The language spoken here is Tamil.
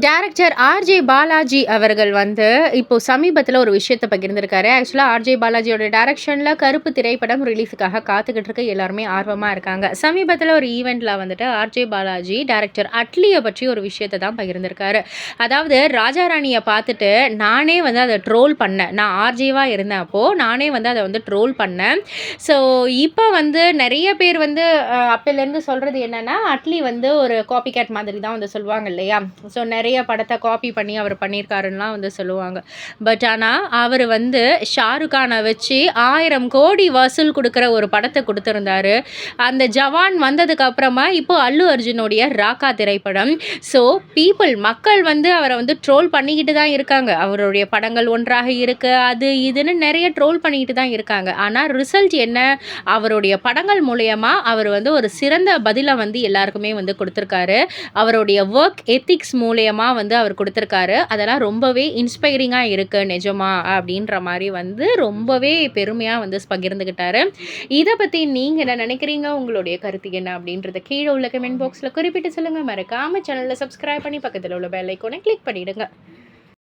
டைரக்டர் ஆர்ஜே பாலாஜி அவர்கள் வந்து இப்போ சமீபத்தில ஒரு விஷயத்த பகிர்ந்திருக்காரு. ஆக்சுவலா ஆர்ஜே பாலாஜியோட டைரக்ஷன்ல கருப்பு திரைப்படம் ரிலீஸுக்காக காத்துக்கிட்டு இருக்கு. எல்லாருமே ஆர்வமா இருக்காங்க. சமீபத்தில ஒரு ஈவென்ட்ல வந்துட்டு ஆர்ஜே பாலாஜி டைரக்டர் அட்லிய பற்றி ஒரு விஷயத்த தான் பகிர்ந்திருக்காரு. அதாவது ராஜா ராணிய பார்த்துட்டு நானே வந்து அத ட்ரோல் பண்ணேன். நான் ஆர்ஜேவா இருந்தேன் அப்போ. நானே வந்து அத வந்து ட்ரோல் பண்ணேன். ஸோ இப்ப வந்து நெறைய பேர் வந்து அப்பலேருந்து சொல்றது என்னன்னா, அட்லி வந்து ஒரு காப்பி கேட் மாதிரி தான் வந்து சொல்லுவாங்க இல்லையா? ஸோ நெறைய படத்த காப்பி பண்ணி அவர் பண்ணியிருக்காருன்னுலாம் வந்து சொல்லுவாங்க. பட் ஆனா, அவரு வந்து ஷாருக் கான வச்சு 1000 கோடி வசூல் குடுக்குற ஒரு படத்த குடுத்திருந்தாரு. அந்த ஜவான் வந்ததுக்கு அப்புறமா இப்போ அல்லு அர்ஜுனுடைய ராக்கா திரைப்படம். ஸோ மக்கள் வந்து அவர வந்து ட்ரோல் பண்ணிக்கிட்டு தான் இருக்காங்க. அவருடைய படங்கள் ஒன்றாக இருக்கு. அது இதுன்னு நெறைய ட்ரோல் பண்ணிக்கிட்டு தான் இருக்காங்க. ஆனா ரிசல்ட் என்ன? அவருடைய படங்கள் மூலியமா அவர் வந்து ஒரு சிறந்த பதில வந்து எல்லாருக்குமே வந்து குடுத்திருக்காரு. அவருடைய வொர்க் எத்திக்ஸ் மூலியமா வந்து அவர் குடுத்திருக்காரு. அதெல்லாம் ரொம்பவே இன்ஸ்பைரிங்கா இருக்கு நிஜமா அப்படின்ற மாரி வந்து ரொம்பவே பெருமையா வந்து பகிர்ந்துக்கிட்டாரு. இத பத்தி நீங்க என்ன நினைக்கிறீங்க? உங்களுடைய கருத்து என்ன? அப்படின்றத கீழ உள்ள கமெண்ட் பாக்ஸ்ல குறிப்பிட்டு சொல்லுங்க. மறக்காம சேனல சப்ஸ்கிரைப் பண்ணி பக்கத்துல உள்ள பெல் ஐகானை கிளிக் பண்ணிடுங்க.